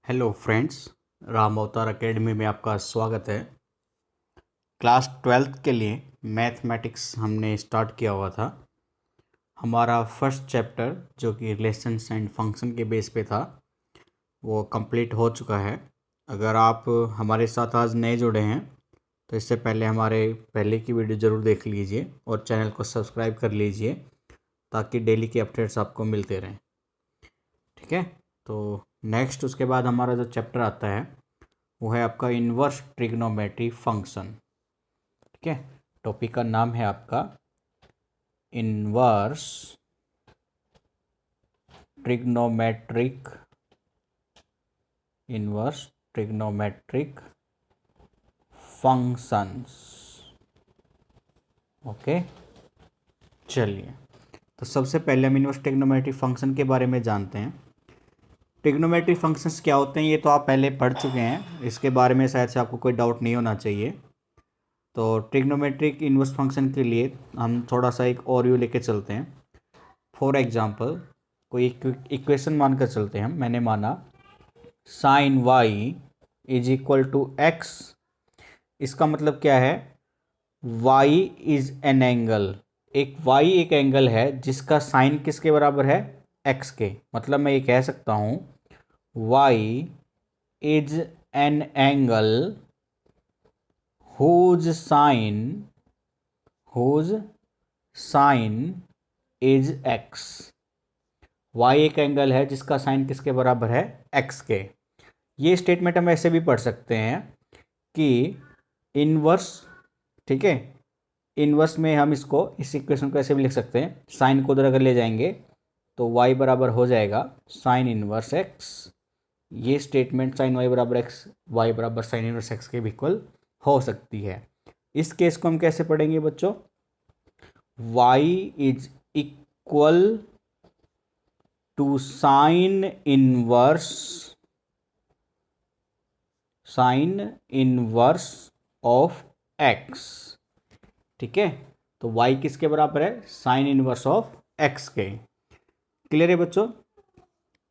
Hello friends, Ram अवतार academy में आपका स्वागत है। क्लास 12th के लिए मैथमेटिक्स हमने स्टार्ट किया हुआ था। हमारा फर्स्ट चैप्टर जो कि रिलेशंस एंड फंक्शन के बेस पे था वो कंप्लीट हो चुका है। अगर आप हमारे साथ आज नए जुड़े हैं तो इससे पहले हमारे पहले की वीडियो ज़रूर देख लीजिए और चैनल को सब्सक्राइब कर लीजिए ताकि डेली के अपडेट्स आपको मिलते रहें। ठीक है, तो नेक्स्ट उसके बाद हमारा जो चैप्टर आता है वो है आपका इन्वर्स ट्रिग्नोमेट्री फंक्शन। ठीक है, टॉपिक का नाम है आपका इन्वर्स ट्रिग्नोमेट्रिक फंक्शंस। ओके, चलिए तो सबसे पहले हम इन्वर्स ट्रिग्नोमेट्री फंक्शन के बारे में जानते हैं। ट्रिग्नोमेट्री फंक्शंस क्या होते हैं ये तो आप पहले पढ़ चुके हैं, इसके बारे में शायद से आपको कोई डाउट नहीं होना चाहिए। तो ट्रिग्नोमेट्रिक इन्वर्स फंक्शन के लिए हम थोड़ा सा एक और लेके चलते हैं। फॉर एग्जांपल कोई इक्वेशन मानकर चलते हैं हम। मैंने माना sine Y is equal to X. इसका मतलब क्या है? Y is an angle. एक वाई एक एंगल है जिसका साइन किसके बराबर है? एक्स के। मतलब मैं ये कह सकता हूँ y is an angle whose sine is x. Y एक एंगल है जिसका साइन किसके बराबर है? एक्स के। ये स्टेटमेंट हम ऐसे भी पढ़ सकते हैं कि इनवर्स, ठीक है, इनवर्स में हम इसको इस इक्वेशन को ऐसे भी लिख सकते हैं, साइन को उधर अगर ले जाएंगे तो वाई बराबर हो जाएगा साइन इनवर्स एक्स। ये स्टेटमेंट साइन वाई बराबर एक्स, वाई बराबर साइन इनवर्स एक्स के भी इक्वल हो सकती है। इस केस को हम कैसे पढ़ेंगे बच्चों? y is equal to sine inverse of x। ठीक है, तो y किसके बराबर है? साइन इनवर्स ऑफ x के। क्लियर है बच्चों?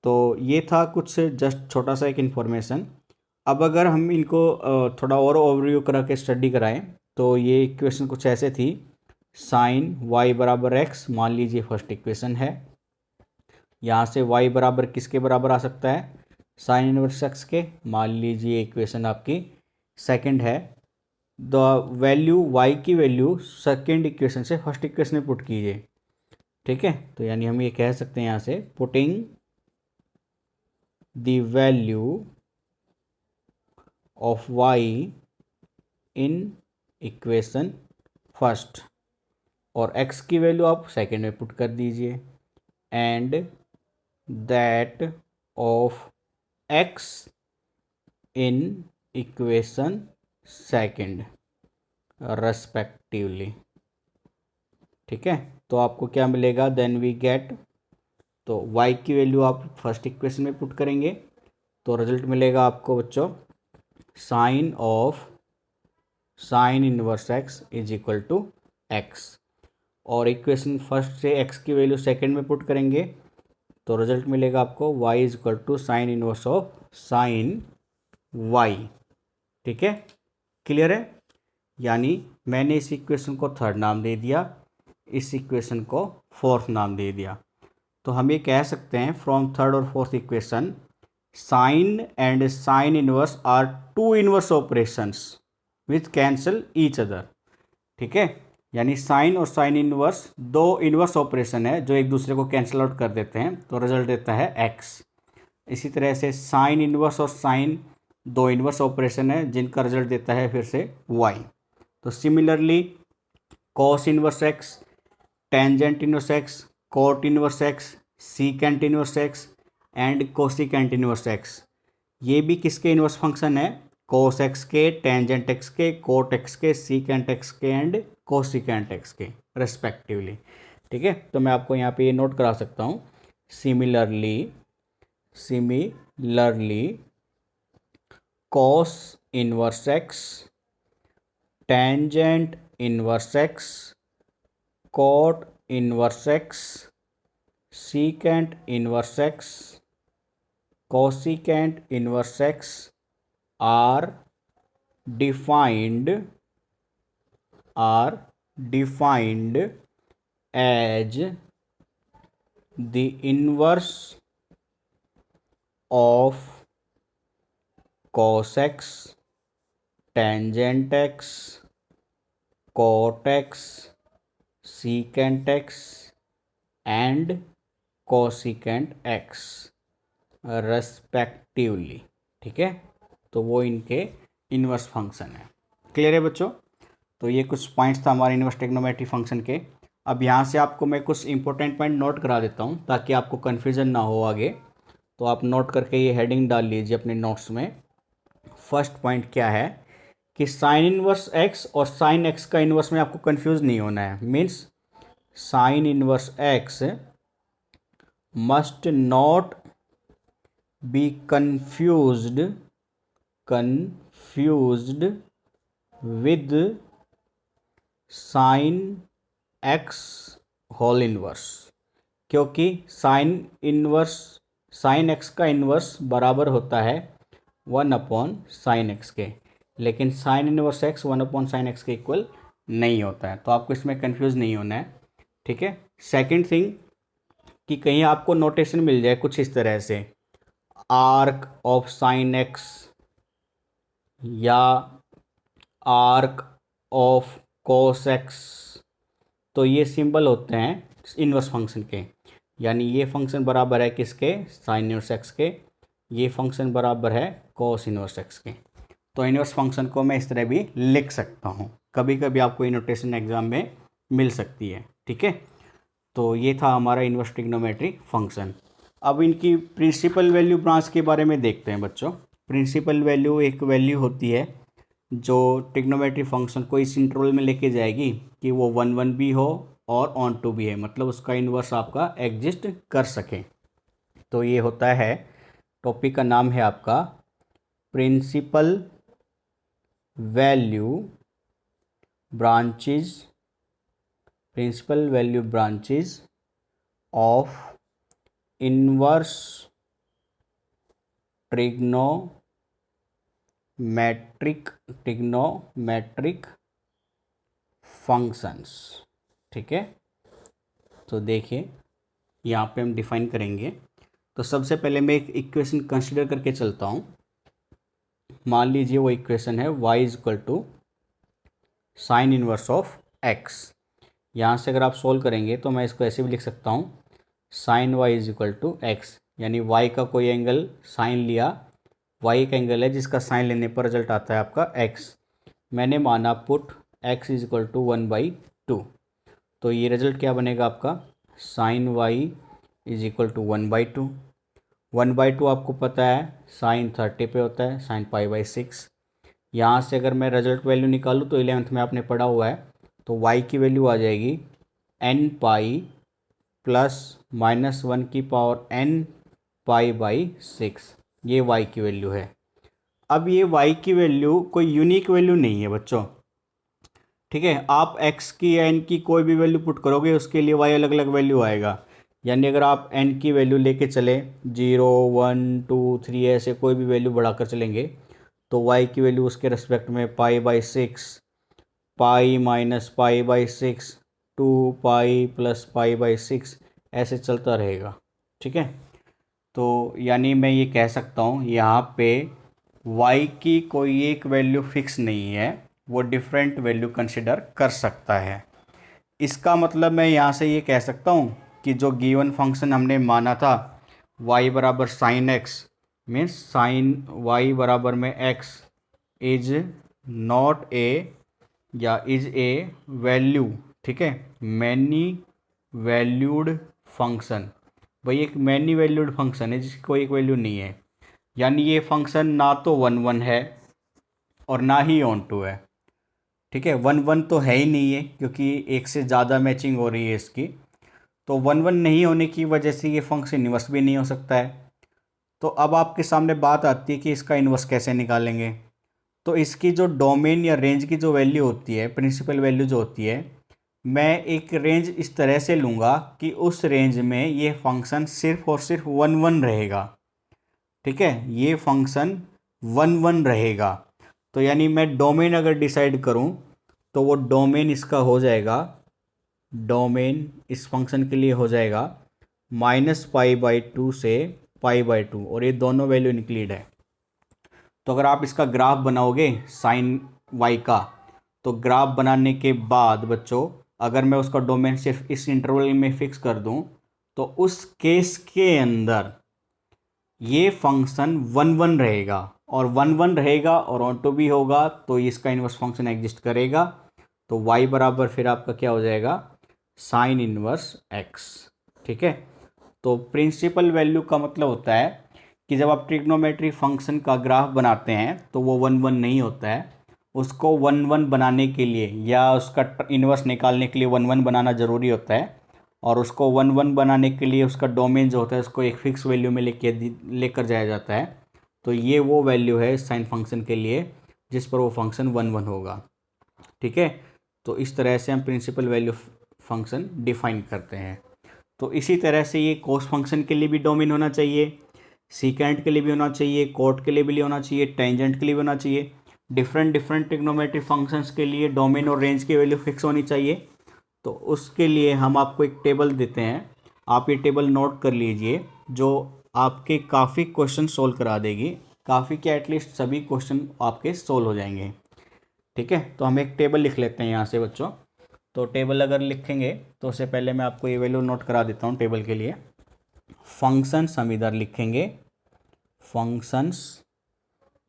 तो ये था कुछ जस्ट छोटा सा एक इन्फॉर्मेशन। अब अगर हम इनको थोड़ा और ओवरव्यू करा के स्टडी कराएं तो ये इक्वेशन कुछ ऐसे थी। साइन वाई बराबर एक्स मान लीजिए फर्स्ट इक्वेशन है। यहाँ से वाई बराबर किसके बराबर आ सकता है? साइन इनवर्स एक्स के। मान लीजिए इक्वेशन आपकी सेकंड है। द वैल्यू वाई की वैल्यू सेकंड इक्वेशन से फर्स्ट इक्वेशन में पुट कीजिए। ठीक है, तो यानी हम ये कह सकते हैं यहाँ से putting the value of y in equation first और x की वैल्यू आप सेकेंड में पुट कर दीजिए and that of x in equation second respectively. ठीक है, तो आपको क्या मिलेगा? देन वी गेट, तो y की वैल्यू आप फर्स्ट इक्वेशन में पुट करेंगे तो रिजल्ट मिलेगा आपको बच्चों sine of sine inverse x is equal to x. और इक्वेशन फर्स्ट से x की वैल्यू सेकंड में पुट करेंगे तो रिजल्ट मिलेगा आपको y is equal to sine inverse of sine y। ठीक है, क्लियर है? यानी मैंने इस इक्वेशन को थर्ड नाम दे दिया, इस इक्वेशन को फोर्थ नाम दे दिया। तो हम ये कह सकते हैं फ्रॉम थर्ड और fourth equation sine and sine inverse are two inverse operations which cancel each other. ठीक है, यानी साइन और साइन इनवर्स दो इनवर्स ऑपरेशन है जो एक दूसरे को कैंसिल आउट कर देते हैं तो रिजल्ट देता है एक्स। इसी तरह से साइन इनवर्स और साइन दो इनवर्स ऑपरेशन है जिनका रिजल्ट देता है फिर से वाई। तो similarly cos inverse x, tangent inverse x, cot inverse x, secant inverse x and cosecant inverse x, ये भी किसके इनवर्स फंक्शन है? कोस एक्स के, टेंजेंट एक्स के, कोट एक्स के, सीकेंट एक्स के एंड कोसिकेंट एक्स के रेस्पेक्टिवली। ठीक है, तो मैं आपको यहाँ पे ये नोट करा सकता हूँ similarly cos inverse x, tangent inverse x, cot inverse x, secant inverse x cosecant inverse x are defined as the inverse of cos x, tangent x, cot x, secant x and cosecant x respectively. ठीक है, तो वो इनके inverse function है। Clear है बच्चों? तो ये कुछ पॉइंट्स था हमारे इन्वर्स ट्रिग्नोमेट्री फंक्शन के। अब यहाँ से आपको मैं कुछ इंपॉर्टेंट पॉइंट नोट करा देता हूँ ताकि आपको कन्फ्यूज़न ना हो आगे। तो आप नोट करके ये हेडिंग डाल लीजिए अपने नोट्स में। फर्स्ट पॉइंट क्या है कि साइन इनवर्स एक्स और साइन एक्स का इन्वर्स में आपको कंफ्यूज नहीं होना है। Means sine inverse x must not be confused with sine x whole inverse, क्योंकि साइन एक्स का इन्वर्स बराबर होता है 1/sin x के, लेकिन sine inverse x 1/sin x के इक्वल नहीं होता है। तो आपको इसमें कंफ्यूज नहीं होना है। ठीक है। सेकंड थिंग कि कहीं आपको नोटेशन मिल जाए कुछ इस तरह से आर्क ऑफ साइन एक्स या आर्क ऑफ कोस एक्स, तो ये सिंबल होते हैं इन्वर्स फंक्शन के। यानी ये फंक्शन बराबर है किसके? साइन इनवर्स एक्स के। ये फंक्शन बराबर है कोस इनवर्स एक्स के। तो इनवर्स फंक्शन को मैं इस तरह भी लिख सकता हूँ। कभी कभी आपको ये नोटेशन एग्जाम में मिल सकती है। ठीक है। तो ये था हमारा इनवर्स ट्रिग्नोमेट्रिक फंक्शन। अब इनकी प्रिंसिपल वैल्यू ब्रांच के बारे में देखते हैं बच्चों। प्रिंसिपल वैल्यू एक वैल्यू होती है जो ट्रिग्नोमेट्रिक फंक्शन को इस इंटरवल में लेके जाएगी कि वो 1 भी हो और ऑन टू भी है, मतलब उसका इन्वर्स आपका एग्जिस्ट कर सके। तो ये होता है, टॉपिक का नाम है आपका principal value branches, principal value branches of inverse trigonometric functions. ठीक है। तो देखिए यहाँ पे हम डिफाइन करेंगे। तो सबसे पहले मैं एक इक्वेशन कंसीडर करके चलता हूँ। मान लीजिए वो इक्वेशन है y equal to sine inverse of x। यहाँ से अगर आप सोल्व करेंगे तो मैं इसको ऐसे भी लिख सकता हूँ sine y is equal to x, यानी y का कोई एंगल साइन लिया, y एक एंगल है जिसका साइन लेने पर रिजल्ट आता है आपका x। मैंने माना put x is equal to 1/2। तो ये रिजल्ट क्या बनेगा आपका? Sine y is equal to 1/2। 1/2 आपको पता है साइन 30 पे होता है, साइन π/6। यहाँ से अगर मैं रिजल्ट वैल्यू निकालूँ तो 11th में आपने पढ़ा हुआ है, तो y की वैल्यू आ जाएगी n प्लस -1 की पावर n π/6। ये y की वैल्यू है। अब ये y की वैल्यू कोई यूनिक वैल्यू नहीं है बच्चों। ठीक है। आप x की या n की कोई भी वैल्यू पुट करोगे उसके लिए y अलग अलग वैल्यू आएगा। यानी अगर आप n की वैल्यू लेके चले 0, 1, 2, 3 ऐसे कोई भी वैल्यू बढ़ाकर चलेंगे तो y की वैल्यू उसके रेस्पेक्ट में π/6, पाई माइनस π/6, 2π प्लस π/6 ऐसे चलता रहेगा। ठीक है। तो यानी मैं ये कह सकता हूँ यहाँ पे y की कोई एक वैल्यू फिक्स नहीं है, वो डिफरेंट वैल्यू कंसिडर कर सकता है। इसका मतलब मैं यहाँ से ये कह सकता हूँ कि जो गिवन फंक्शन हमने माना था y बराबर sine x, means sign y बराबर में x इज नॉट ए या इज ए वैल्यू। ठीक है। मैनी वैल्यूड फंक्शन, भाई एक मैनी वैल्यूड फंक्शन है जिसकी कोई एक वैल्यू नहीं है। यानी ये फंक्शन ना तो 1 है और ना ही ऑन टू है। ठीक है। 1 तो है ही नहीं है क्योंकि एक से ज़्यादा मैचिंग हो रही है इसकी। तो 1 नहीं होने की वजह से ये फंक्शन इन्वर्स भी नहीं हो सकता है। तो अब आपके सामने बात आती है कि इसका इन्वर्स कैसे निकालेंगे। तो इसकी जो डोमेन या रेंज की जो वैल्यू होती है, प्रिंसिपल वैल्यू जो होती है, मैं एक रेंज इस तरह से लूँगा कि उस रेंज में ये फंक्शन सिर्फ और सिर्फ 1 रहेगा। ठीक है, ये फंक्शन 1 1 रहेगा। तो यानी मैं डोमेन अगर डिसाइड करूं तो वो डोमेन इसका हो जाएगा, डोमेन इस फंक्शन के लिए हो जाएगा -π/2 से π/2, और ये दोनों वैल्यू इंक्लूड है। तो अगर आप इसका ग्राफ बनाओगे साइन वाई का, तो ग्राफ बनाने के बाद बच्चों अगर मैं उसका डोमेन सिर्फ इस इंटरवल में फिक्स कर दूं, तो उस केस के अंदर ये फंक्शन 1 1 रहेगा, और 1 1 रहेगा और ऑटो भी होगा, तो इसका इन्वर्स फंक्शन एग्जिस्ट करेगा। तो y बराबर फिर आपका क्या हो जाएगा, साइन इन्वर्स x। ठीक है, तो प्रिंसिपल वैल्यू का मतलब होता है कि जब आप ट्रिग्नोमेट्री फंक्शन का ग्राफ बनाते हैं तो वो 1 1 नहीं होता है, उसको 1 1 बनाने के लिए या उसका इन्वर्स निकालने के लिए 1 1 बनाना ज़रूरी होता है, और उसको 1 1 बनाने के लिए उसका डोमेन जो होता है उसको एक फिक्स वैल्यू में लेकर जाया जाता है। तो ये वो वैल्यू है साइन फंक्शन के लिए जिस पर वो फंक्शन 1 1 होगा। ठीक है, तो इस तरह से हम प्रिंसिपल वैल्यू फंक्शन डिफाइन करते हैं। तो इसी तरह से ये कोस फंक्शन के लिए भी डोमेन होना चाहिए, सीकेंट के लिए भी होना चाहिए, कोट के लिए भी होना चाहिए, टेंजेंट के लिए भी होना चाहिए। डिफरेंट ट्रिग्नोमेट्रिक फंक्शंस के लिए डोमेन और रेंज की वैल्यू फिक्स होनी चाहिए। तो उसके लिए हम आपको एक टेबल देते हैं, आप ये टेबल नोट कर लीजिए, जो आपके काफ़ी क्वेश्चन सोल्व करा देगी, काफ़ी क्या एटलीस्ट सभी क्वेश्चन आपके सोल्व हो जाएंगे। ठीक है, तो हम एक टेबल लिख लेते हैं यहाँ से बच्चों। तो टेबल अगर लिखेंगे तो उससे पहले मैं आपको ये वैल्यू नोट करा देता हूँ टेबल के लिए। फंक्शंस हम इधर लिखेंगे, फंक्शंस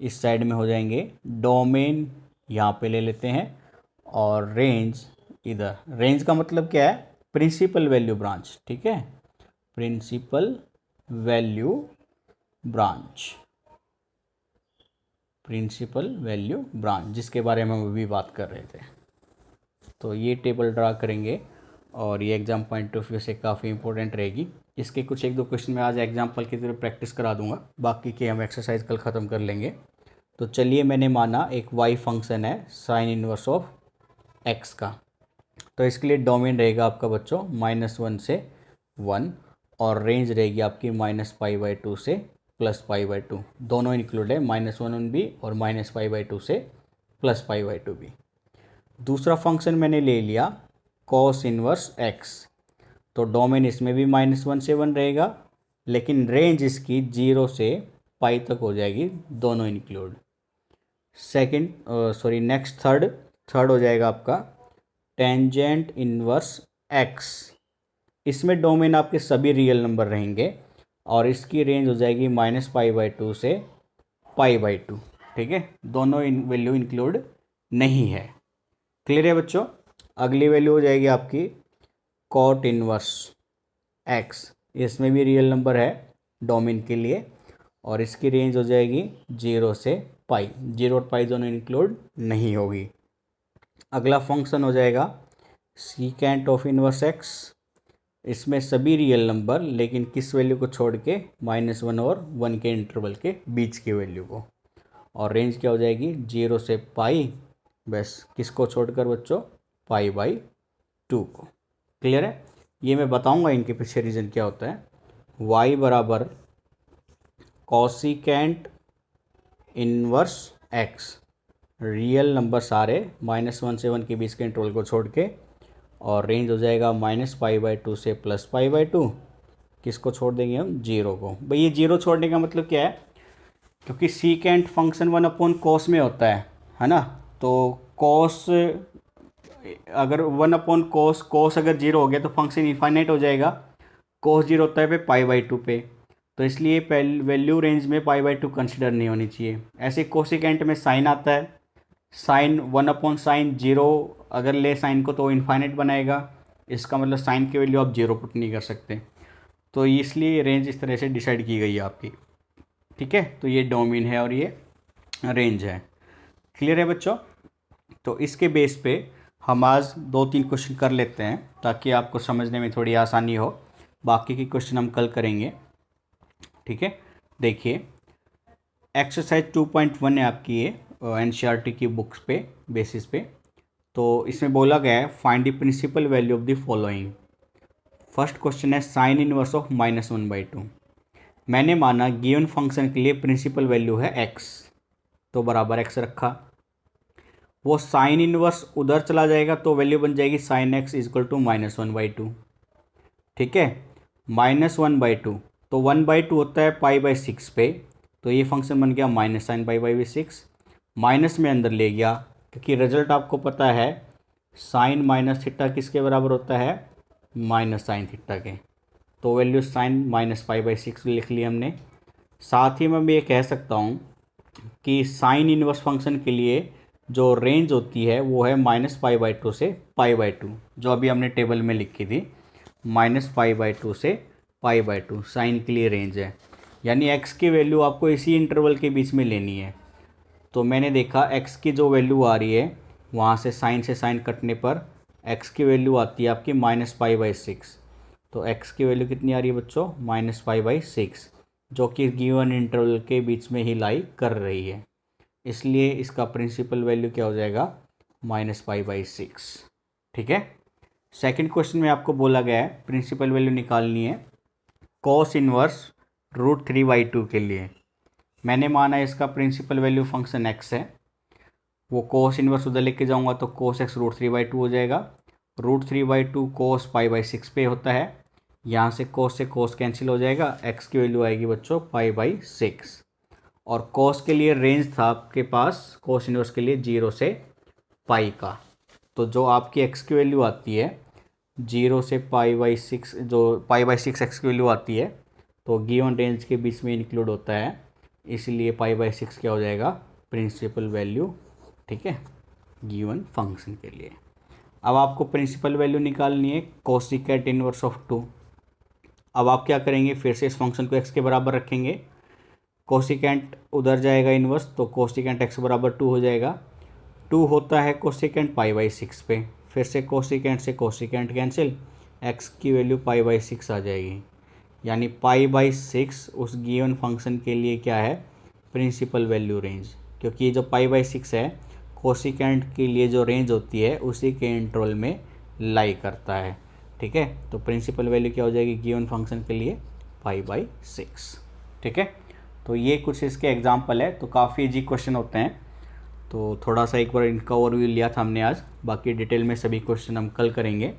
इस साइड में हो जाएंगे, डोमेन यहाँ पे ले लेते हैं, और रेंज इधर। रेंज का मतलब क्या है, प्रिंसिपल वैल्यू ब्रांच। ठीक है, principal value branch, principal value branch जिसके बारे में हम अभी बात कर रहे थे। तो ये टेबल ड्रा करेंगे, और ये एग्जाम पॉइंट ऑफ व्यू से काफ़ी इंपॉर्टेंट रहेगी। इसके कुछ 1 2 क्वेश्चन मैं आज एग्जाम्पल की तरह प्रैक्टिस करा दूंगा, बाकी के हम एक्सरसाइज कल ख़त्म कर लेंगे। तो चलिए, मैंने माना एक y फंक्शन है साइन इनवर्स ऑफ x का, तो इसके लिए डोमेन रहेगा आपका बच्चों -1 से 1, और रेंज रहेगी आपकी -π/2 से +π/2, दोनों इंक्लूड है, -1 भी और -π/2 से +π/2 भी। दूसरा फंक्शन मैंने ले लिया कॉस इनवर्स x, तो डोमेन इसमें भी -1 से 1 रहेगा, लेकिन रेंज इसकी 0 से पाई तक हो जाएगी, दोनों इंक्लूड। नेक्स्ट थर्ड हो जाएगा आपका टेंजेंट इनवर्स x, इसमें डोमेन आपके सभी रियल नंबर रहेंगे, और इसकी रेंज हो जाएगी -π/2 से π/2। ठीक है, दोनों वैल्यू इंक्लूड नहीं है। क्लियर है बच्चों। अगली वैल्यू हो जाएगी आपकी कॉट इनवर्स x, इसमें भी रियल नंबर है डोमेन के लिए, और इसकी रेंज हो जाएगी 0 से पाई, 0 और पाई दोनों इंक्लूड नहीं होगी। अगला फंक्शन हो जाएगा सीकेंट ऑफ इनवर्स x, इसमें सभी रियल नंबर, लेकिन किस वैल्यू को छोड़ के, -1 और 1 के इंटरवल के बीच की वैल्यू को, और रेंज क्या हो जाएगी 0 से पाई, बस किसको छोड़कर बच्चों, π/2 को। क्लियर है, ये मैं बताऊंगा इनके पीछे रीज़न क्या होता है। y बराबर cosecant inverse x, real number सारे -1 से 1 के बीच के इंटरवल को छोड़ के, और रेंज हो जाएगा -π/2 से +π/2, किसको छोड़ देंगे हम, 0 को। भाई ये 0 छोड़ने का मतलब क्या है, क्योंकि सीकेंट फंक्शन 1/cos में होता है ना, तो कॉस अगर 1/cos, cos अगर 0 हो गया तो फंक्शन इनफाइनाइट हो जाएगा, cos 0 होता है पे π/2 पे, तो इसलिए वैल्यू रेंज में π/2 कंसिडर नहीं होनी चाहिए। ऐसे कोसिकेंट में साइन आता है, साइन 1/sin 0 अगर ले साइन को तो इनफाइनाइट बनाएगा, इसका मतलब साइन की वैल्यू आप 0 पुट नहीं कर सकते, तो इसलिए रेंज इस तरह से डिसाइड की गई है आपकी। ठीक है, तो ये डोमेन है और ये रेंज है। क्लियर है बच्चों। तो इसके बेस पे हम आज 2 3 क्वेश्चन कर लेते हैं ताकि आपको समझने में थोड़ी आसानी हो, बाकी के क्वेश्चन हम कल करेंगे। ठीक है, देखिए एक्सरसाइज 2.1 है आपकी ये NCERT की बुक्स पे बेसिस पे। तो इसमें बोला गया है find the principal value of the following. First question है साइन इनवर्स ऑफ -1/2। मैंने माना गिवन फंक्शन के लिए प्रिंसिपल वैल्यू है x, तो बराबर x रखा। वो साइन इनवर्स उधर चला जाएगा तो वैल्यू बन जाएगी साइन x इजक्वल टू -1/2। ठीक है, -1/2, तो 1/2 होता है π/6 पे, तो ये फंक्शन बन गया -sin π/6। माइनस में अंदर ले गया क्योंकि रिजल्ट आपको पता है साइन माइनस थीटा किसके बराबर होता है, माइनस साइन थीटा के, तो वैल्यू साइन -π/6 लिख ली हमने। साथ ही मैं ये कह सकता हूँ कि साइन इनवर्स फंक्शन के लिए जो रेंज होती है वो है -π/2 से π/2, जो अभी हमने टेबल में लिखी थी, -π/2 से π/2 साइन के लिए रेंज है। यानी x की वैल्यू आपको इसी इंटरवल के बीच में लेनी है। तो मैंने देखा x की जो वैल्यू आ रही है वहाँ से साइन कटने पर x की वैल्यू आती है आपकी -π/6। तो x की वैल्यू कितनी आ रही है बच्चों, -π/6, जो कि गिवन इंटरवल के बीच में ही लाई कर रही है, इसलिए इसका प्रिंसिपल वैल्यू क्या हो जाएगा, -π/6। ठीक है। सेकंड क्वेश्चन में आपको बोला गया है प्रिंसिपल वैल्यू निकालनी है cos इनवर्स √3/2 के लिए। मैंने माना इसका प्रिंसिपल वैल्यू फंक्शन x है, वो cos इनवर्स उधर लेके जाऊंगा तो cos x √3/2 हो जाएगा। √3/2 cos π/6 पे होता है, यहाँ से cos कैंसिल हो जाएगा, x की वैल्यू आएगी बच्चों π/6। और cos के लिए रेंज था आपके पास, cos इनवर्स के लिए 0 से पाई का, तो जो आपकी x की वैल्यू आती है 0 से π/6, जो π/6 x की वैल्यू आती है तो गिवन रेंज के बीच में इंक्लूड होता है, इसलिए π/6 क्या हो जाएगा, प्रिंसिपल वैल्यू। ठीक है, गिवन फंक्शन के लिए। अब आपको प्रिंसिपल वैल्यू निकालनी है कोसिकेट इनवर्स ऑफ 2। अब आप क्या करेंगे, फिर से इस फंक्शन को x के बराबर रखेंगे, कोसिकेंट उधर जाएगा इनवर्स, तो कोसिकेंट x बराबर 2 हो जाएगा। 2 होता है कोसिकेंट π/6 पे, फिर से कोसिकेंट से कोसिकेंट कैंसिल, x की वैल्यू π/6 आ जाएगी। यानी π/6 उस गिवन फंक्शन के लिए क्या है, प्रिंसिपल वैल्यू रेंज, क्योंकि ये जो π/6 है कोसिकेंट के लिए जो रेंज होती है उसी के इंटरवल में लाई करता है। ठीक है, तो प्रिंसिपल वैल्यू क्या हो जाएगी गिवन फंक्शन के लिए, π/6। ठीक है, तो ये कुछ इसके एग्जाम्पल है, तो काफ़ी इजी क्वेश्चन होते हैं। तो थोड़ा सा एक बार इनका ओवरव्यू लिया था हमने आज, बाकी डिटेल में सभी क्वेश्चन हम कल करेंगे।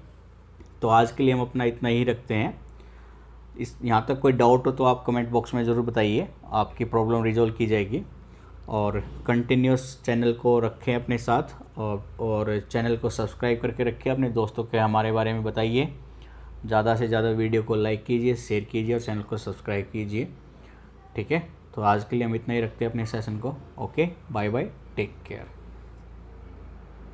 तो आज के लिए हम अपना इतना ही रखते हैं। इस यहाँ तक कोई डाउट हो तो आप कमेंट बॉक्स में ज़रूर बताइए, आपकी प्रॉब्लम रिजॉल्व की जाएगी। और कंटिन्यूस चैनल को रखें अपने साथ, और चैनल को सब्सक्राइब करके रखें, अपने दोस्तों के हमारे बारे में बताइए। ज़्यादा से ज़्यादा वीडियो को लाइक कीजिए, शेयर कीजिए और चैनल को सब्सक्राइब कीजिए। ठीक है, तो आज के लिए हम इतना ही रखते हैं अपने सेशन को। Okay, bye bye, take care.